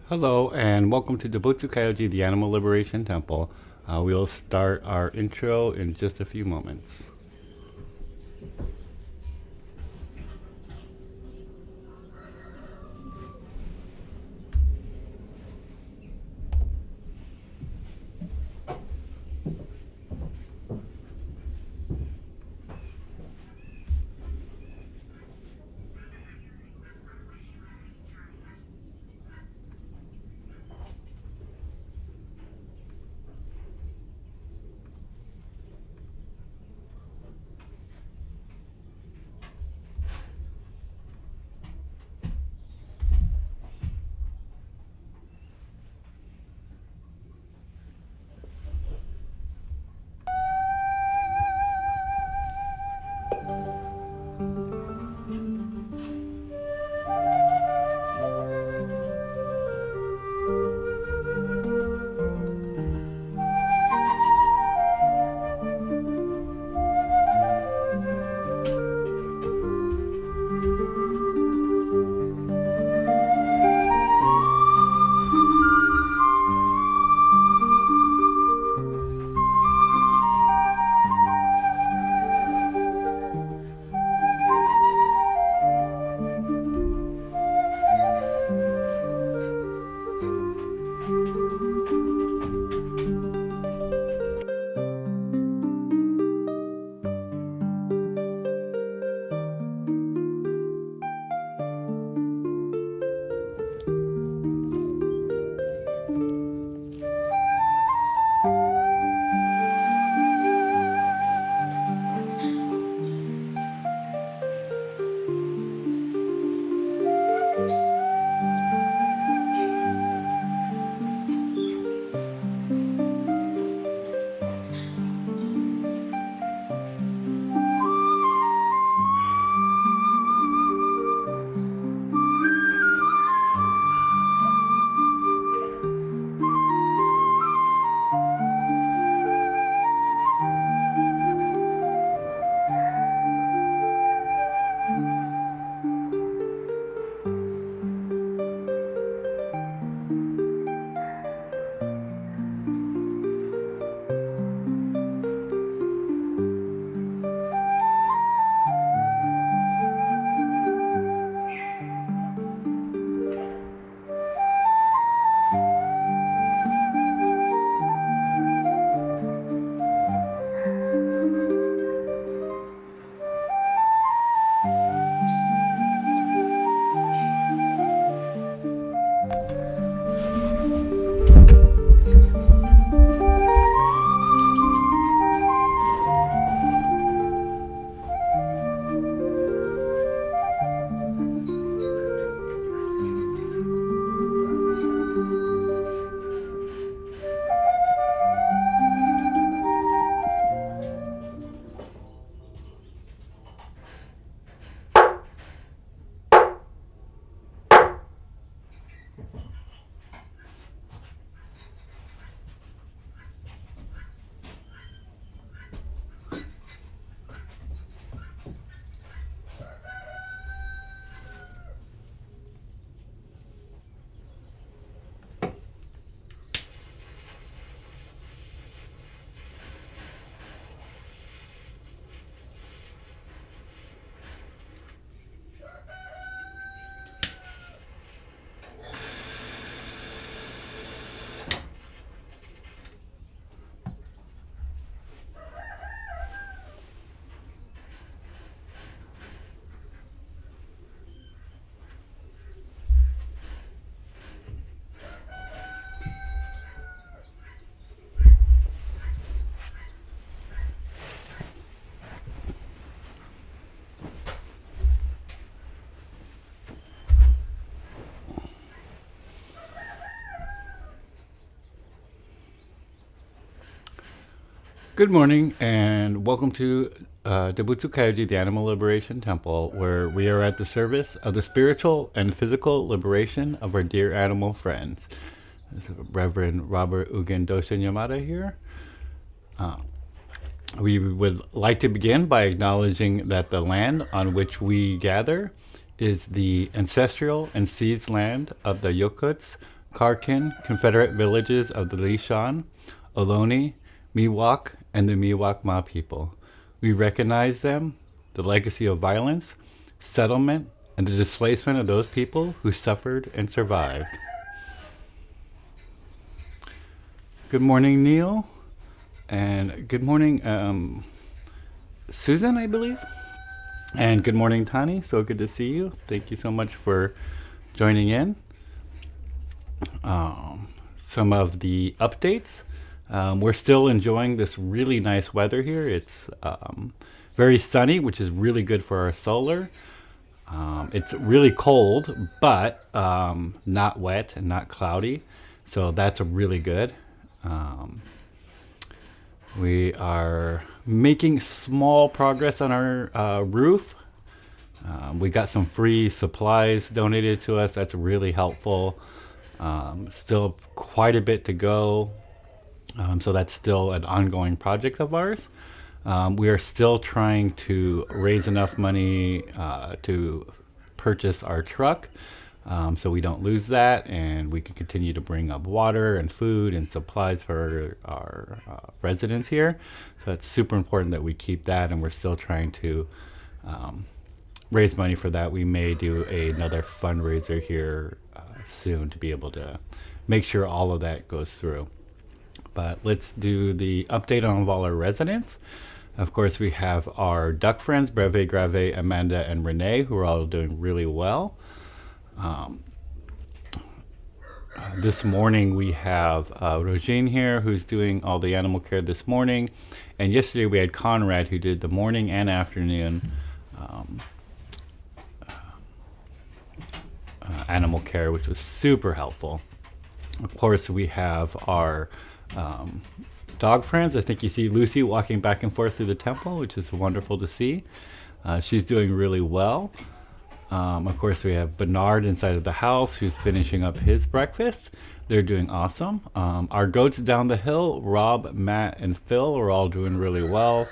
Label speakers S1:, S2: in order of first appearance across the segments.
S1: Hello, and welcome to Dobutsu Kyoji, the Animal Liberation Temple. We'll start our intro in just a few moments. Good morning, and welcome to Dobutsu Kyoji, the Animal Liberation Temple, where we are at the service of the spiritual and physical liberation of our dear animal friends. This is Reverend Robert Ugen Doshin Yamada here. We would like to begin by acknowledging that the land on which we gather is the ancestral and seeds land of the Yokuts, Karkin, Confederate villages of the Lishan, Ohlone, Miwok, and the Miwok-Ma people. We recognize them, the legacy of violence, settlement, and the displacement of those people who suffered and survived. Good morning, Neil, and good morning, Susan, I believe, and good morning, Tani. So good to see you. Thank you so much for joining in. Some of the updates. We're still enjoying this really nice weather here. It's very sunny, which is really good for our solar. It's really cold, but not wet and not cloudy. So that's really good. We are making small progress on our roof. We got some free supplies donated to us. That's really helpful. Still quite a bit to go. So that's still an ongoing project of ours. We are still trying to raise enough money to purchase our truck, so we don't lose that, and we can continue to bring up water and food and supplies for our residents here. So it's super important that we keep that, and we're still trying to raise money for that. We may do another fundraiser here soon to be able to make sure all of that goes through. But let's do the update on all our residents. Of course, we have our duck friends, Breve, Grave, Amanda, and Renee, who are all doing really well. This morning we have Rogine here, who's doing all the animal care this morning. And yesterday we had Conrad, who did the morning and afternoon animal care, which was super helpful. Of course, we have our dog friends. I think you see Lucy walking back and forth through the temple, which is wonderful to see. She's doing really well. Of course, we have Bernard inside of the house, who's finishing up his breakfast. They're doing awesome. Our goats down the hill, Rob, Matt, and Phil, are all doing really well,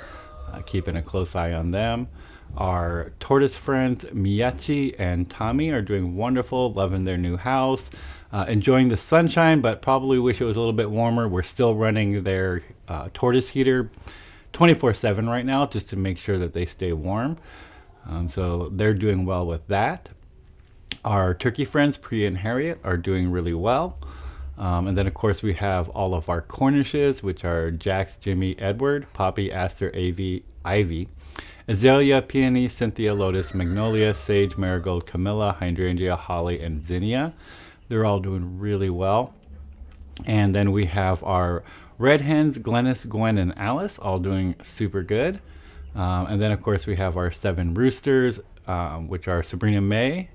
S1: keeping a close eye on them. Our tortoise friends, Miyachi and Tommy, are doing wonderful, loving their new house, enjoying the sunshine, but probably wish it was a little bit warmer. We're still running their tortoise heater 24/7 right now, just to make sure that they stay warm. So they're doing well with that. Our turkey friends, Priya and Harriet, are doing really well. And then, of course, we have all of our Cornishes, which are Jax, Jimmy, Edward, Poppy, Aster, Ivy, Azalea, Peony, Cynthia, Lotus, Magnolia, Sage, Marigold, Camilla, Hydrangea, Holly, and Zinnia. They're all doing really well. And then we have our red hens, Glennis, Gwen, and Alice, all doing super good. And then, of course, we have our 7 roosters, which are Sabrina May,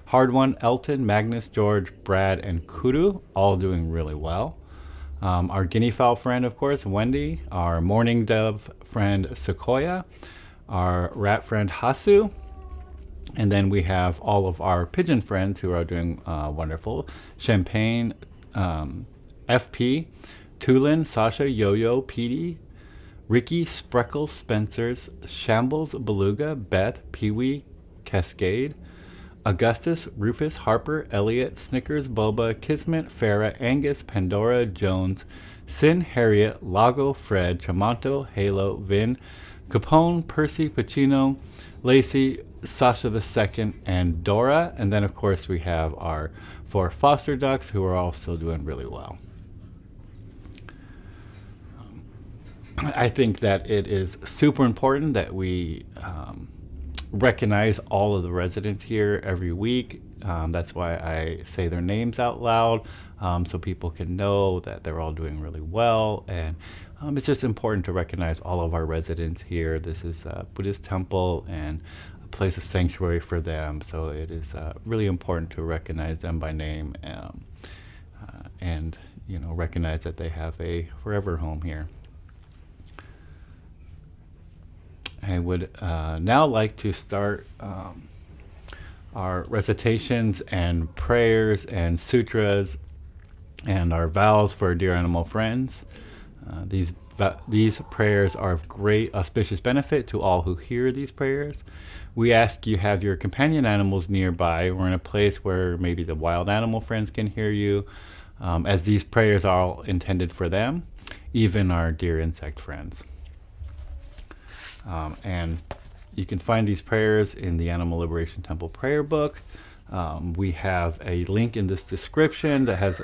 S1: Hard One, Elton, Magnus, George, Brad, and Kudu, all doing really well. Our guinea fowl friend, of course, Wendy, our mourning dove friend, Sequoia, our rat friend, Hasu, and then we have all of our pigeon friends who are doing wonderful. Champagne, FP, Tulin, Sasha, Yo-Yo, Petey, Ricky, Spreckles, Spencers, Shambles, Beluga, Beth, Pee-wee, Cascade, Augustus, Rufus, Harper, Elliot, Snickers, Boba, Kismet, Farah, Angus, Pandora, Jones, Sin, Harriet, Lago, Fred, Chamanto, Halo, Vin, Capone, Percy, Pacino, Lacey, Sasha II, and Dora. And then, of course, we have our 4 foster ducks, who are all still doing really well. I think that it is super important that we recognize all of the residents here every week. That's why I say their names out loud, so people can know that they're all doing really well. And it's just important to recognize all of our residents here. This is a Buddhist temple and a place of sanctuary for them, so it is really important to recognize them by name, and recognize that they have a forever home here. I would now like to start our recitations and prayers and sutras and our vows for dear animal friends. These prayers are of great auspicious benefit to all who hear these prayers. We ask you have your companion animals nearby or in a place where maybe the wild animal friends can hear you, as these prayers are all intended for them, even our dear insect friends. And you can find these prayers in the Animal Liberation Temple prayer book. We have a link in this description that has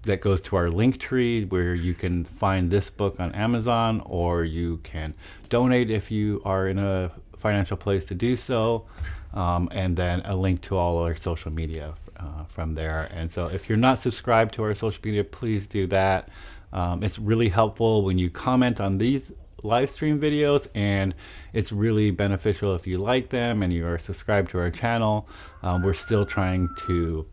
S1: that goes to our link tree where you can find this book on Amazon, or you can donate if you are in a financial place to do so, and then a link to all our social media from there. And so if you're not subscribed to our social media, please do that. It's really helpful when you comment on these live stream videos, and it's really beneficial if you like them and you are subscribed to our channel. We're still trying to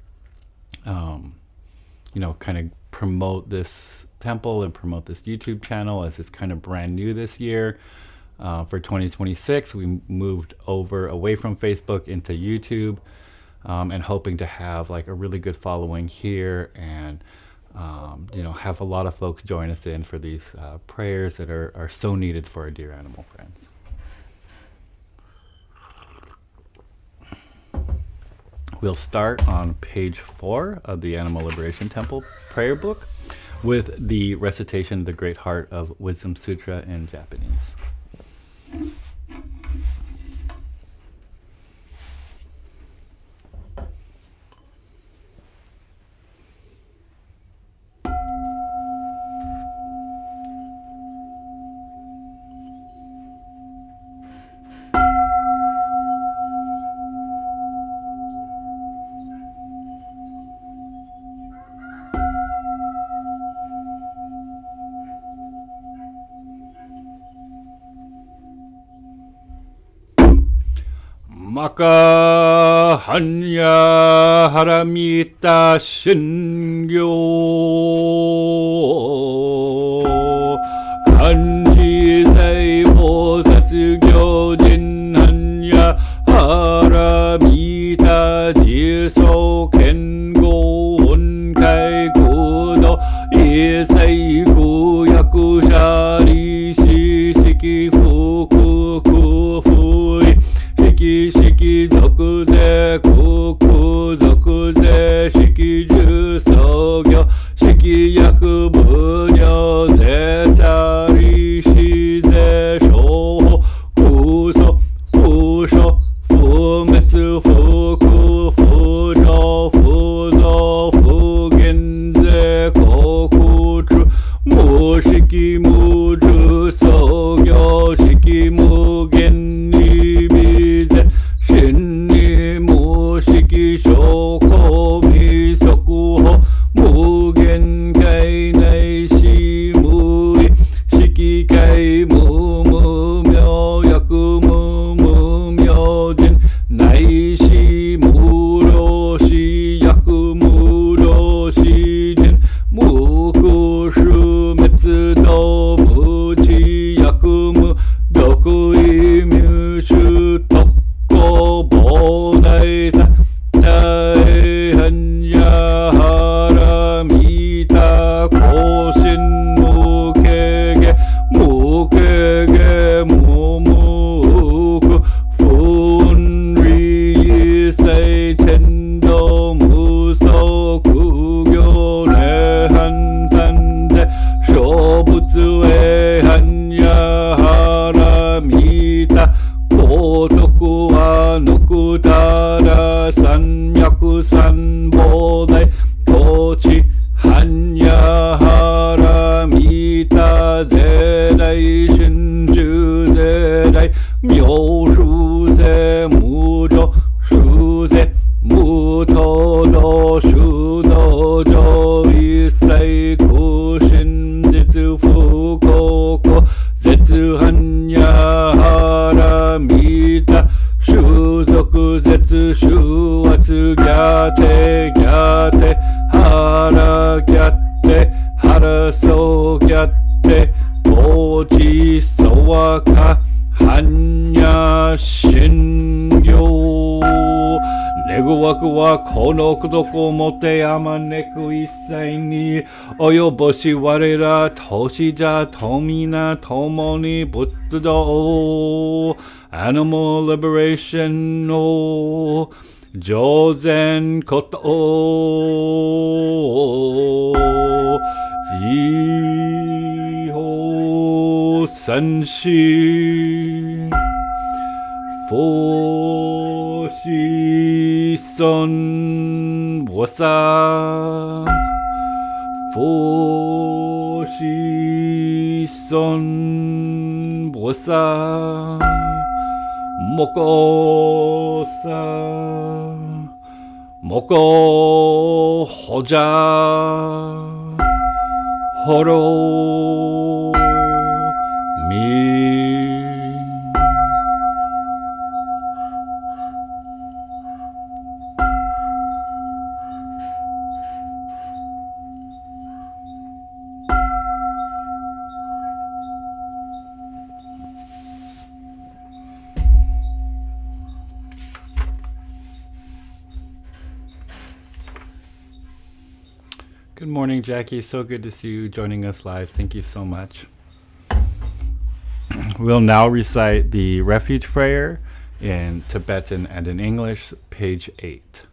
S1: kind of promote this temple and promote this YouTube channel, as it's kind of brand new this year. For 2026, we moved away from Facebook into YouTube, and hoping to have like a really good following here, and have a lot of folks join us in for these prayers that are so needed for our dear animal friends. We'll start on page 4 of the Animal Liberation Temple prayer book with the recitation of the Great Heart of Wisdom Sutra in Japanese. Maka hanya haramita shingyo kanji zai bosatsu gyojin hanya haramita jiso kengo onkai kudo isai kuyaku shari shishiki fuku kufui shiki zoku ze kuku zoku ze shiki ju sogyo shiki yaku bunyo ze sari shi ze shouho kuso fusho fumetsu fuku fujo fuzo fugen ze kokutsu mu shiki muju sogyo shiki mugen Shinni mushiki shoko misoku ho mugen kai nai shi mui shiki kai mu myo yaku mu myo jin nai shi muro shi yaku muro shi jin muku shu metsu do muchi yaku mu doku imyu shu to bodai-sa dai hanya haramita koshin mukege mumuku funri sai tendo muso kugyo rehan sanze shobutsu e hanya haramita Kotoku wa nokutara sanmyaku sanbodai kochi hanya haramita zedai shinju zedai myoshu ze mujo shu ze mutodo shu dojo isai kushin jitsu fukoko zetsu hanya haramita shuzoku zetsu shuatsu gyate hara gyate hara so gyate oji sowaka hanya shingyo Negu waku wa kono kodoko mote ama neku isai ni oyoboshi warera toshija tomina tomoni butsudo animal liberation no jozen koto jiho sanshi Foshi son wasa Foshi son wasa Mokosa Moko hoja Horo mi Good morning, Jackie. So good to see you joining us live. Thank you so much. We'll now recite the refuge prayer in Tibetan and in English, page 8.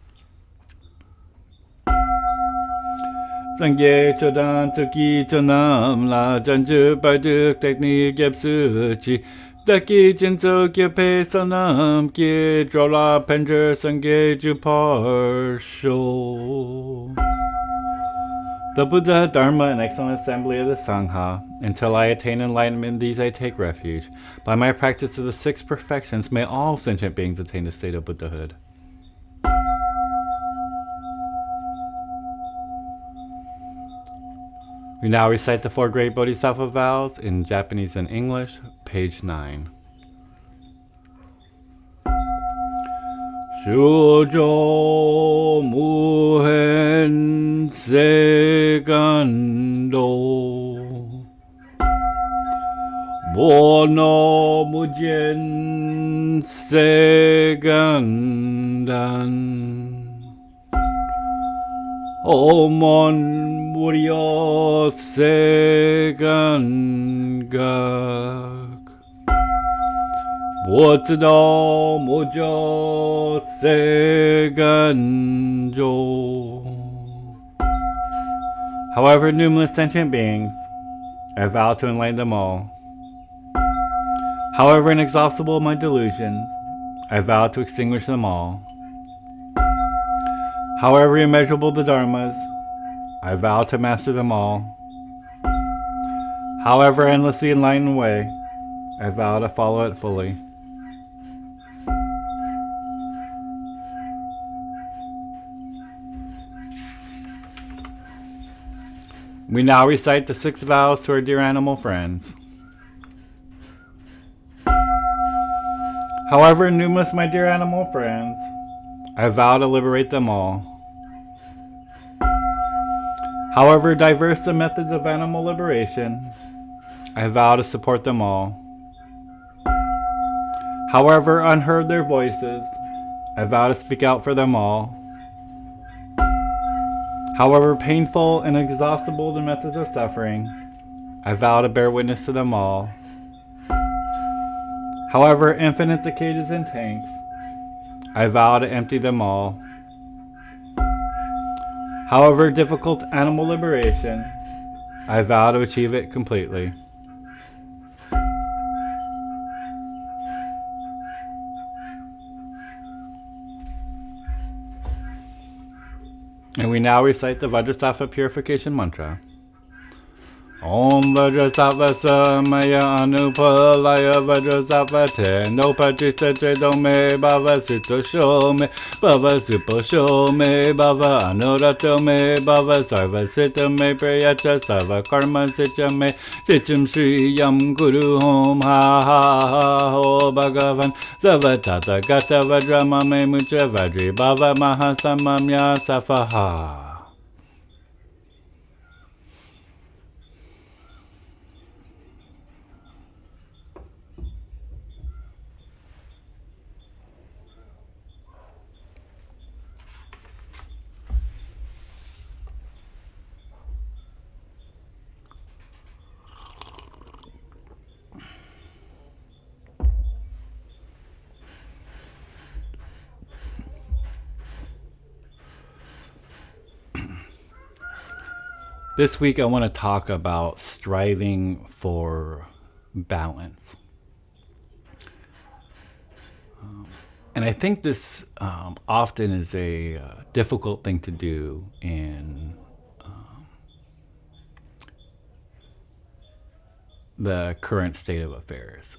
S1: Sangye chodan tsuki chonam la janju barduk teknik gyapsuchi Daki jinso gyepe sonam ki drola penjer sangye juparsho. The Buddha, Dharma, and excellent assembly of the Sangha. Until I attain enlightenment, in these I take refuge. By my practice of the 6 perfections, may all sentient beings attain the state of Buddhahood. We now recite the 4 great Bodhisattva vows in Japanese and English, page 9. Shujo muhen segando Bono mujen segandan Omon muryo segangak Wotsudo mojo seganjo. However numerous sentient beings, I vow to enlighten them all. However inexhaustible my delusions, I vow to extinguish them all. However immeasurable the dharmas, I vow to master them all. However endlessly enlightened way, I vow to follow it fully. We now recite the 6 vows to our dear animal friends. However numerous my dear animal friends, I vow to liberate them all. However diverse the methods of animal liberation, I vow to support them all. However unheard their voices, I vow to speak out for them all. However painful and inexhaustible the methods of suffering, I vow to bear witness to them all. However infinite the cages and tanks, I vow to empty them all. However difficult animal liberation, I vow to achieve it completely. And we now recite the Vajrasattva purification mantra. Om Vajrasattva Samaya Anupalaya Vajrasattva Te No Pachista Dome Bhava Sito Shome Bhava Supo Shome Bhava Anurato Me Bhava Sarva Sita Me Prayata Sarva Karma Sita Me Chichim Shri Yam Guru Hom Ha Ha Ha Ho Bhagavan Savatata Gata Vajrama Me Mucha Vajri Bhava Mahasamamya Safaha. This week, I want to talk about striving for balance. And I think this often is a difficult thing to do in the current state of affairs.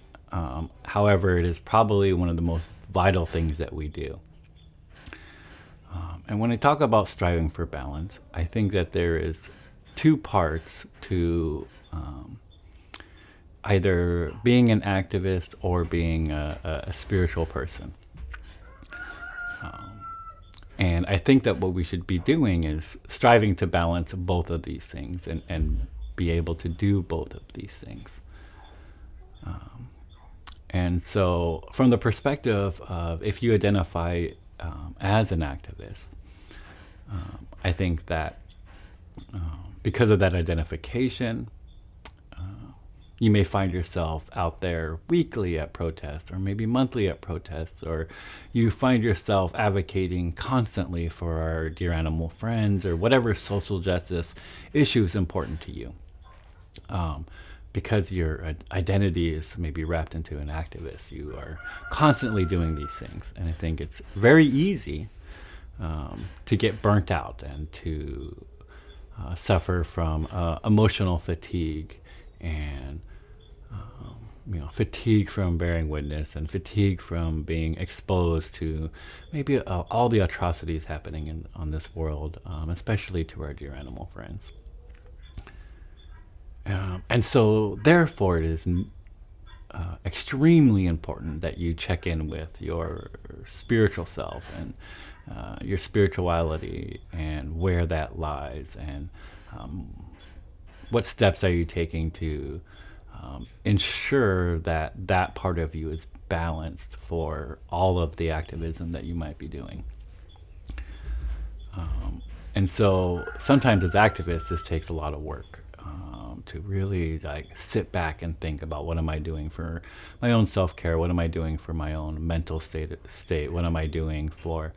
S1: However, it is probably one of the most vital things that we do. And when I talk about striving for balance, I think that there is two parts to either being an activist or being a spiritual person. And I think that what we should be doing is striving to balance both of these things and be able to do both of these things. And so, from the perspective of if you identify as an activist, I think that because of that identification, you may find yourself out there weekly at protests or maybe monthly at protests, or you find yourself advocating constantly for our dear animal friends or whatever social justice issue is important to you. Because your identity is maybe wrapped into an activist, you are constantly doing these things. And I think it's very easy to get burnt out and to suffer from emotional fatigue and fatigue from bearing witness and fatigue from being exposed to maybe all the atrocities happening on this world, especially to our dear animal friends. And so, therefore, it is extremely important that you check in with your spiritual self and your spirituality and where that lies, and what steps are you taking to ensure that that part of you is balanced for all of the activism that you might be doing. And so sometimes as activists, this takes a lot of work to really sit back and think about, what am I doing for my own self-care? What am I doing for my own mental state? What am I doing for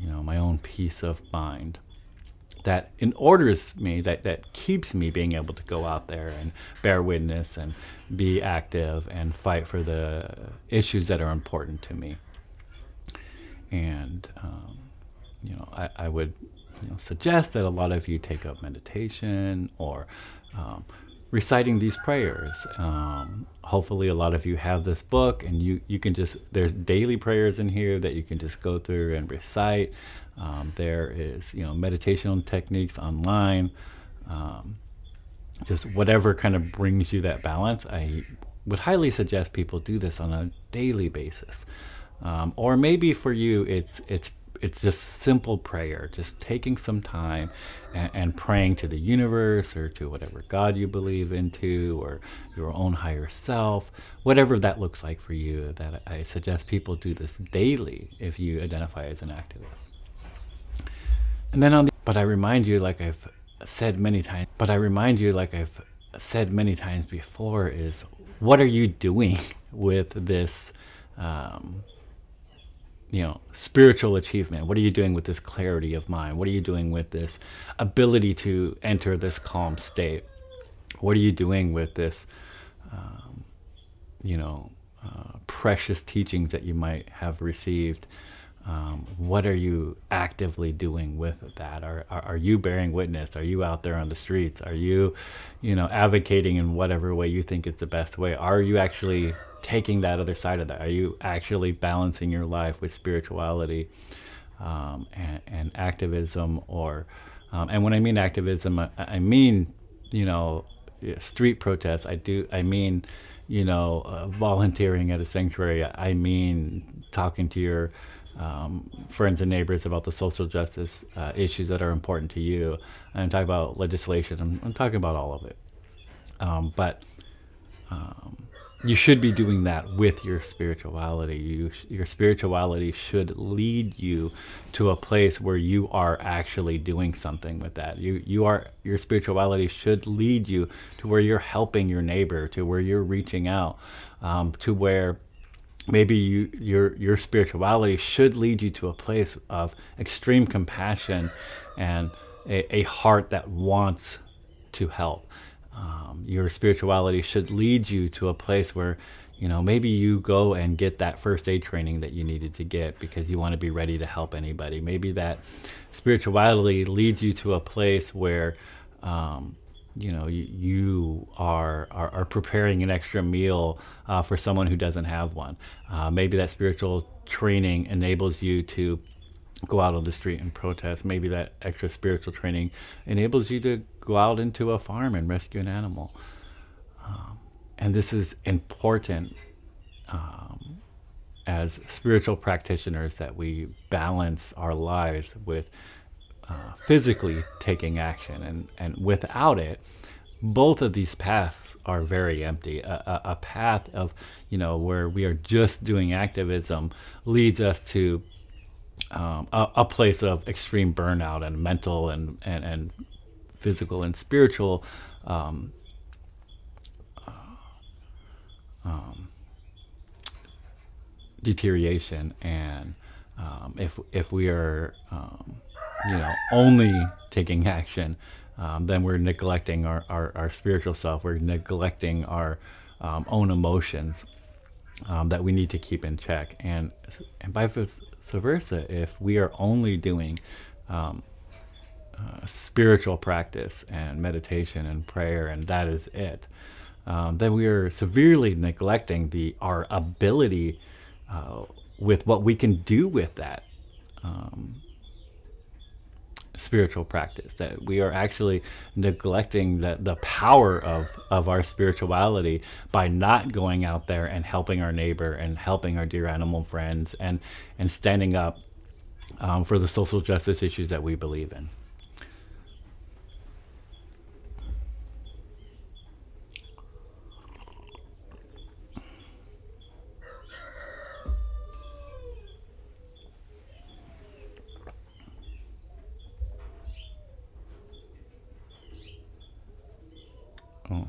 S1: my own peace of mind? That that keeps me being able to go out there and bear witness and be active and fight for the issues that are important to me. And I would suggest that a lot of you take up meditation or reciting these prayers. Hopefully a lot of you have this book, and you can there's daily prayers in here that you can just go through and recite. There is meditation techniques online, just whatever kind of brings you that balance. I would highly suggest people do this on a daily basis, or maybe for you it's just simple prayer, just taking some time and praying to the universe or to whatever God you believe into, or your own higher self, whatever that looks like for you. That I suggest people do this daily if you identify as an activist. And then but I remind you, like I've said many times before, is what are you doing with this spiritual achievement? What are you doing with this clarity of mind? What are you doing with this ability to enter this calm state? What are you doing with this, precious teachings that you might have received? What are you actively doing with that? Are you bearing witness? Are you out there on the streets? Are you, advocating in whatever way you think is the best way? Are you actually taking that other side of that? Are you actually balancing your life with spirituality and activism? And when I mean activism, I mean, street protests. I mean, volunteering at a sanctuary. I mean, talking to your friends and neighbors about the social justice issues that are important to you. I'm talking about legislation. I'm talking about all of it. But you should be doing that with your spirituality. Your spirituality should lead you to a place where you are actually doing something with that. Your spirituality should lead you to where you're helping your neighbor, to where you're reaching out, to where maybe your spirituality should lead you to a place of extreme compassion and a heart that wants to help. Your spirituality should lead you to a place where, maybe you go and get that first aid training that you needed to get because you want to be ready to help anybody. Maybe that spirituality leads you to a place where, you are preparing an extra meal for someone who doesn't have one. Maybe that spiritual training enables you to go out on the street and protest. Maybe that extra spiritual training enables you to go out into a farm and rescue an animal. And this is important as spiritual practitioners, that we balance our lives with physically taking action. And without it, both of these paths are very empty. A path of, where we are just doing activism leads us to a place of extreme burnout and mental and physical and spiritual deterioration. And if we are only taking action, then we're neglecting our spiritual self. We're neglecting our own emotions that we need to keep in check. And vice versa, if we are only doing spiritual practice and meditation and prayer, and that is it, then we are severely neglecting our ability with what we can do with that spiritual practice. That we are actually neglecting the power of our spirituality by not going out there and helping our neighbor and helping our dear animal friends and standing up for the social justice issues that we believe in. Oh,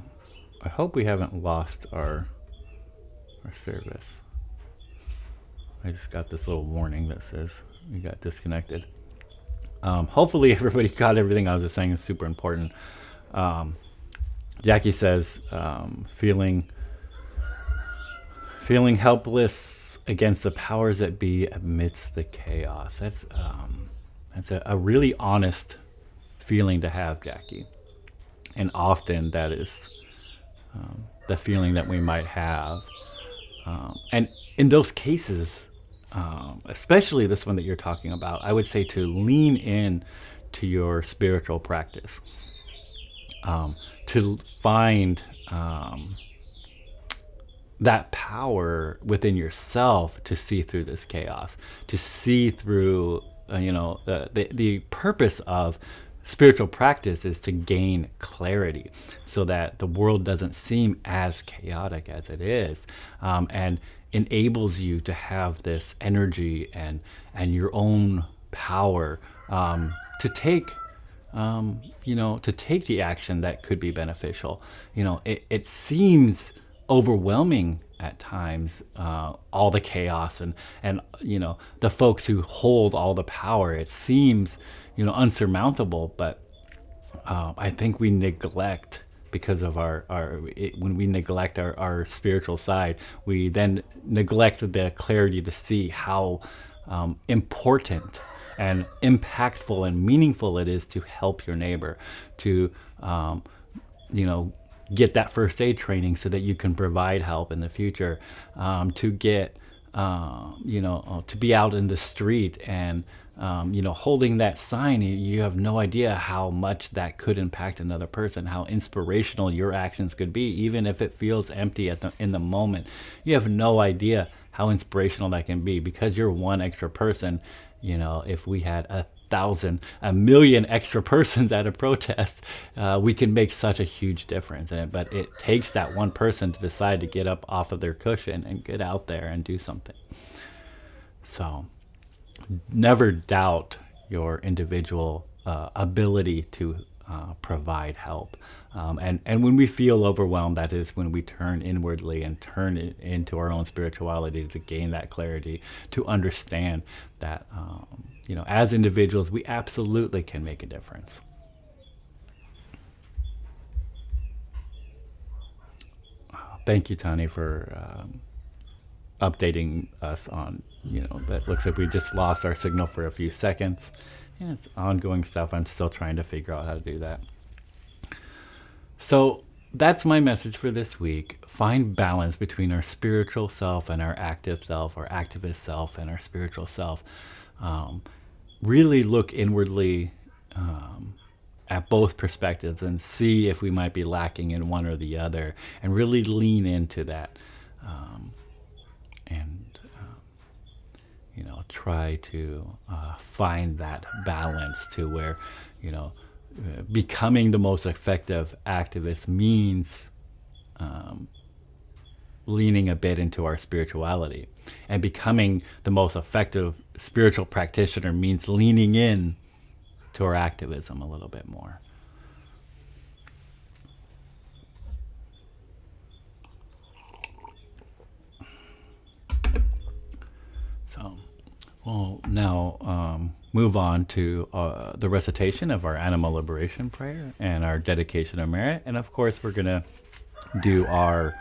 S1: I hope we haven't lost our service. I just got this little warning that says we got disconnected. Hopefully everybody got everything I was just saying. Is super important. Jackie says feeling helpless against the powers that be amidst the chaos. That's a really honest feeling to have, Jackie. And often that is the feeling that we might have. And in those cases, especially this one that you're talking about, I would say to lean in to your spiritual practice, to find that power within yourself to see through this chaos, to see through, the purpose of spiritual practice is to gain clarity so that the world doesn't seem as chaotic as it is, and enables you to have this energy and your own power to take the action that could be beneficial. It seems overwhelming at times, all the chaos and the folks who hold all the power. It seems unsurmountable, but I think we neglect, because of when we neglect our spiritual side, we then neglect the clarity to see how important and impactful and meaningful it is to help your neighbor, to get that first aid training so that you can provide help in the future, to get to be out in the street and holding that sign. You have no idea how much that could impact another person, how inspirational your actions could be, even if it feels empty in the moment. You have no idea how inspirational that can be, because you're one extra person. If we had 1,000, 1,000,000 extra persons at a protest, we can make such a huge difference. But it takes that one person to decide to get up off of their cushion and get out there and do something. So never doubt your individual ability to provide help. And when we feel overwhelmed, that is when we turn inwardly and turn it into our own spirituality to gain that clarity, to understand that as individuals, we absolutely can make a difference. Thank you, Tani, for updating us on, that looks like we just lost our signal for a few seconds. And it's ongoing stuff. I'm still trying to figure out how to do that. So that's my message for this week. Find balance between our spiritual self and our active self, our activist self and our spiritual self. Really look inwardly at both perspectives and see if we might be lacking in one or the other, and really lean into that, and try to find that balance to where becoming the most effective activist means leaning a bit into our spirituality, and becoming the most effective spiritual practitioner means leaning in to our activism a little bit more. So we'll now move on to the recitation of our animal liberation prayer and our dedication of merit. And of course, we're going to do our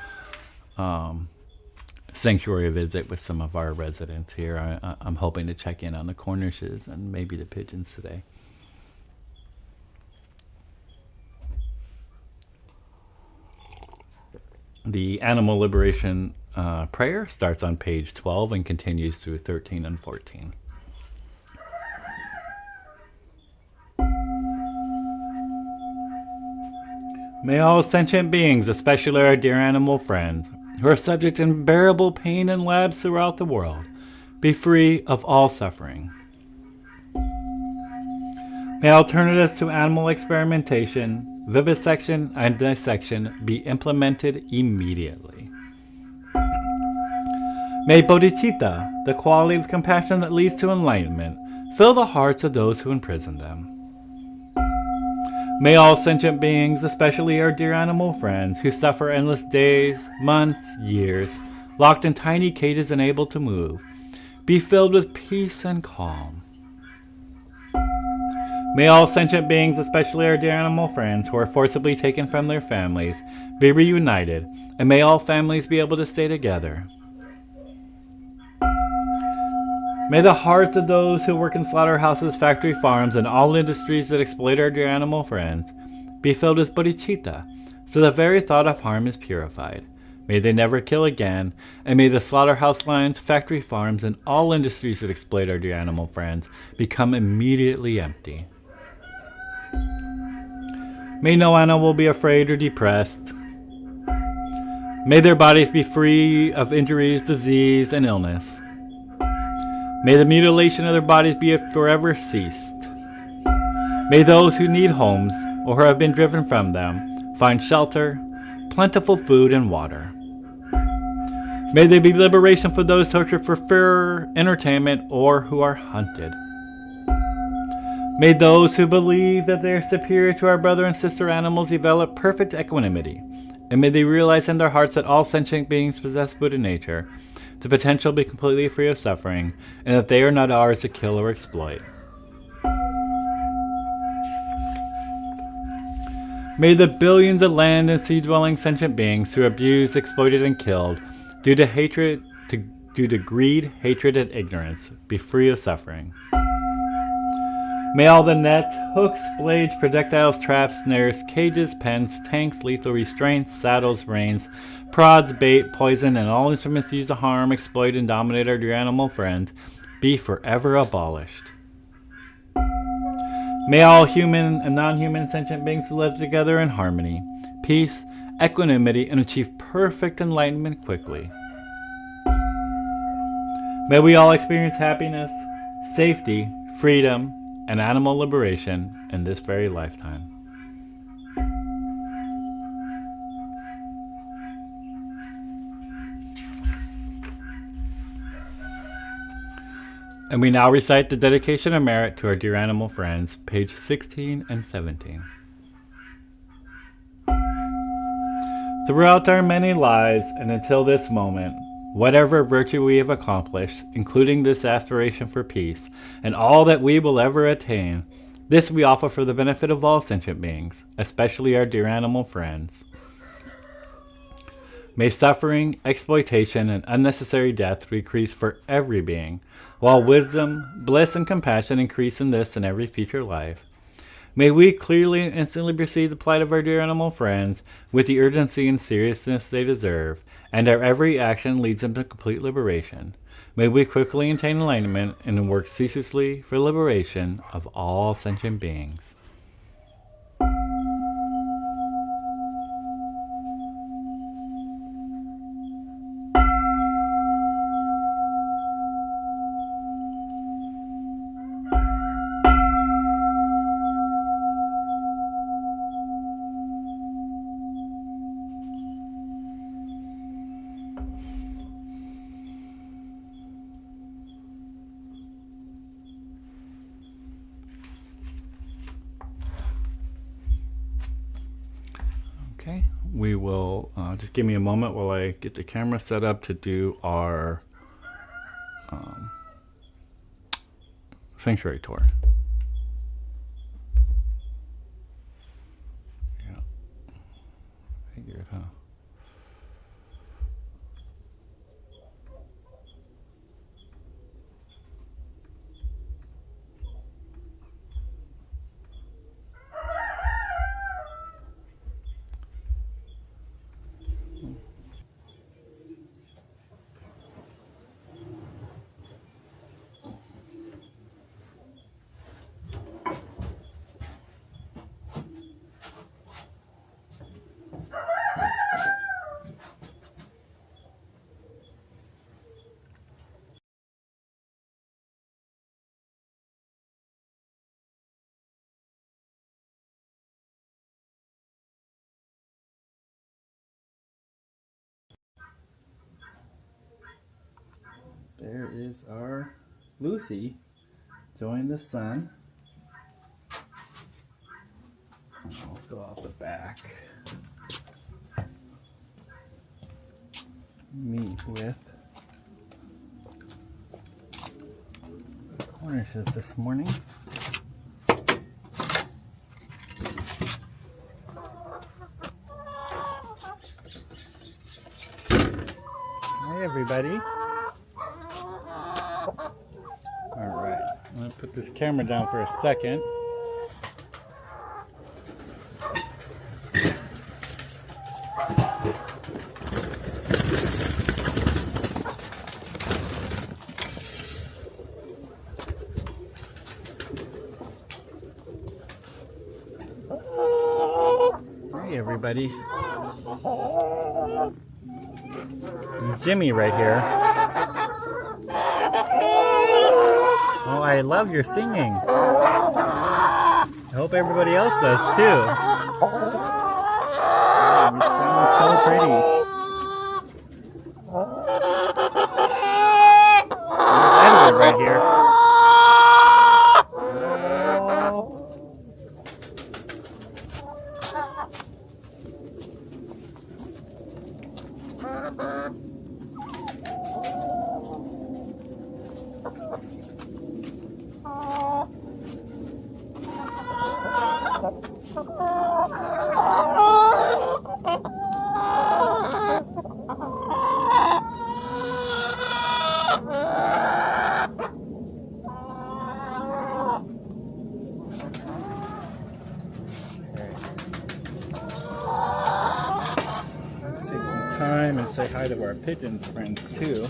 S1: sanctuary visit with some of our residents here. I'm hoping to check in on the Cornishes and maybe the pigeons today. The animal liberation prayer starts on page 12 and continues through 13 and 14. May all sentient beings, especially our dear animal friends, who are subject to unbearable pain in labs throughout the world, be free of all suffering. May alternatives to animal experimentation, vivisection, and dissection be implemented immediately. May bodhicitta, the quality of compassion that leads to enlightenment, fill the hearts of those who imprison them. May all sentient beings, especially our dear animal friends, who suffer endless days, months, years, locked in tiny cages unable to move, be filled with peace and calm. May all sentient beings, especially our dear animal friends, who are forcibly taken from their families, be reunited, and may all families be able to stay together. May the hearts of those who work in slaughterhouses, factory farms, and all industries that exploit our dear animal friends be filled with bodhicitta, so the very thought of harm is purified. May they never kill again, and may the slaughterhouse lines, factory farms, and all industries that exploit our dear animal friends become immediately empty. May no animal be afraid or depressed. May their bodies be free of injuries, disease, and illness. May the mutilation of their bodies be forever ceased. May those who need homes or who have been driven from them find shelter, plentiful food, and water. May there be liberation for those tortured for fear, entertainment, or who are hunted. May those who believe that they are superior to our brother and sister animals develop perfect equanimity, and may they realize in their hearts that all sentient beings possess Buddha nature, the potential to be completely free of suffering, and that they are not ours to kill or exploit. May the billions of land and sea-dwelling sentient beings who abused, exploited, and killed due to greed, hatred, and ignorance be free of suffering. May all the nets, hooks, blades, projectiles, traps, snares, cages, pens, tanks, lethal restraints, saddles, reins, prods, bait, poison, and all instruments used to harm, exploit, and dominate our dear animal friends be forever abolished. May all human and non-human sentient beings who live together in harmony, peace, equanimity, and achieve perfect enlightenment quickly. May we all experience happiness, safety, freedom, and animal liberation in this very lifetime. And we now recite the dedication of merit to our dear animal friends, page 16 and 17. Throughout our many lives and until this moment, Whatever virtue we have accomplished, including this aspiration for peace, and all that we will ever attain, this we offer for the benefit of all sentient beings, especially our dear animal friends. May suffering, exploitation, and unnecessary death decrease for every being, while wisdom, bliss, and compassion increase in this and every future life. May we clearly and instantly perceive the plight of our dear animal friends with the urgency and seriousness they deserve, and our every action leads them to complete liberation. May we quickly attain enlightenment and work ceaselessly for liberation of all sentient beings. Okay, we will just give me a moment while I get the camera set up to do our sanctuary tour. Yeah, figured, huh? There is our Lucy enjoying the sun. I'll go out the back. Meet with the Cornishes this morning. Hi everybody. Alright, I'm going to put this camera down for a second. Hey everybody. Jimmy right here. Oh, I love your singing. I hope everybody else does too. Oh, you sound so pretty. There's Edward right here. Time and say hi to our pigeon friends too.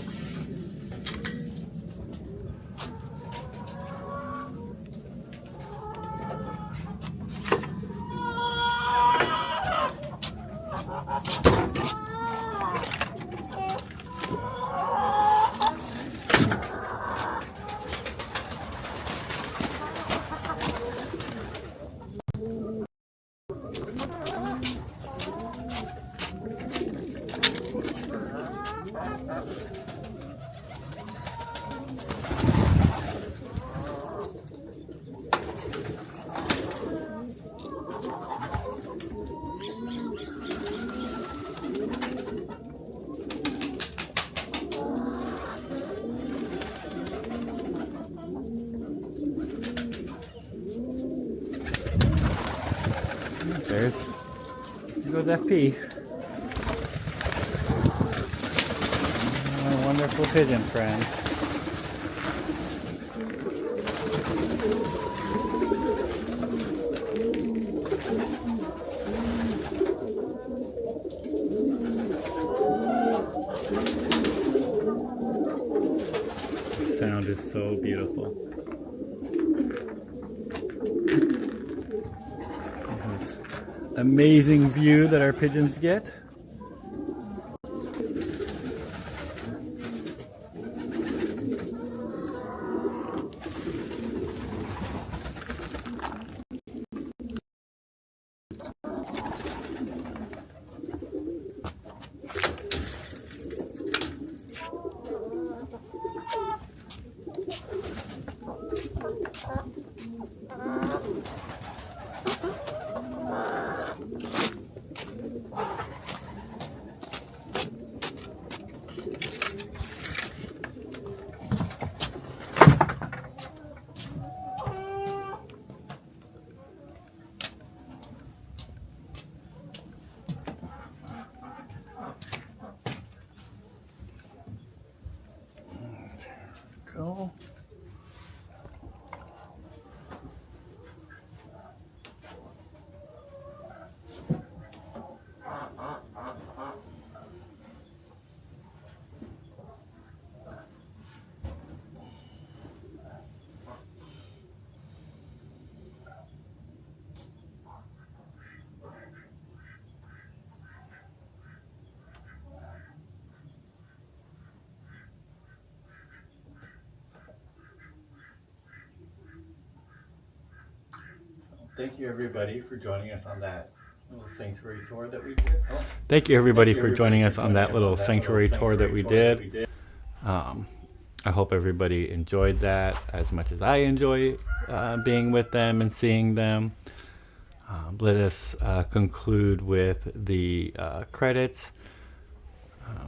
S1: There goes FP. My wonderful pigeon friends. The sound is so beautiful. This amazing view that our pigeons get. Go. Thank you everybody for joining us on that little sanctuary tour that we did. Thank you everybody for joining us on that little sanctuary tour that we did. I hope everybody enjoyed that as much as I enjoy being with them and seeing them. Let us conclude with the credits.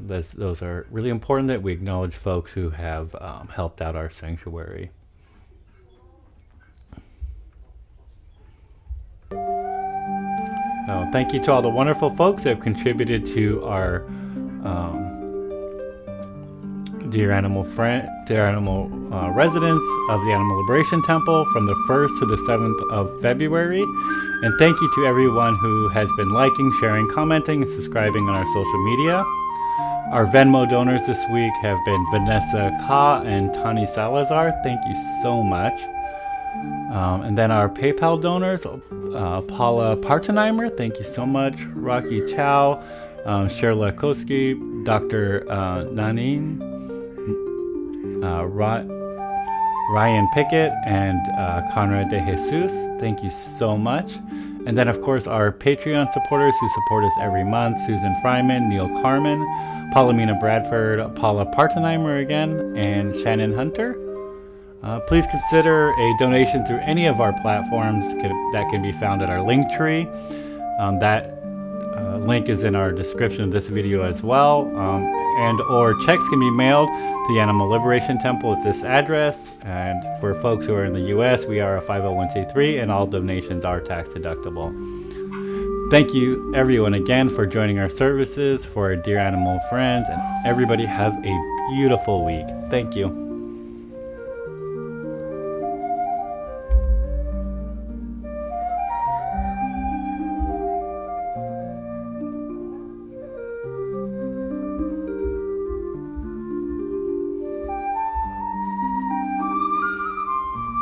S1: Those are really important that we acknowledge folks who have helped out our sanctuary. So thank you to all the wonderful folks that have contributed to our Dear Animal residents of the Animal Liberation Temple from the 1st to the 7th of February. And thank you to everyone who has been liking, sharing, commenting, and subscribing on our social media. Our Venmo donors this week have been Vanessa Ka and Tani Salazar. Thank you so much. And then our PayPal donors, Paula Partenheimer, thank you so much. Rocky Chow, Sherla Koski, Dr. Nanin, Ryan Pickett, and Conrad De Jesus, thank you so much. And then, of course, our Patreon supporters who support us every month, Susan Fryman, Neil Carmen, Palomina Bradford, Paula Partenheimer again, and Shannon Hunter. Please consider a donation through any of our platforms that can be found at our link tree. That link is in our description of this video as well. And or checks can be mailed to the Animal Liberation Temple at this address. And for folks who are in the US, we are a 501c3 and all donations are tax deductible. Thank you everyone again for joining our services, for our dear animal friends, and everybody have a beautiful week. Thank you.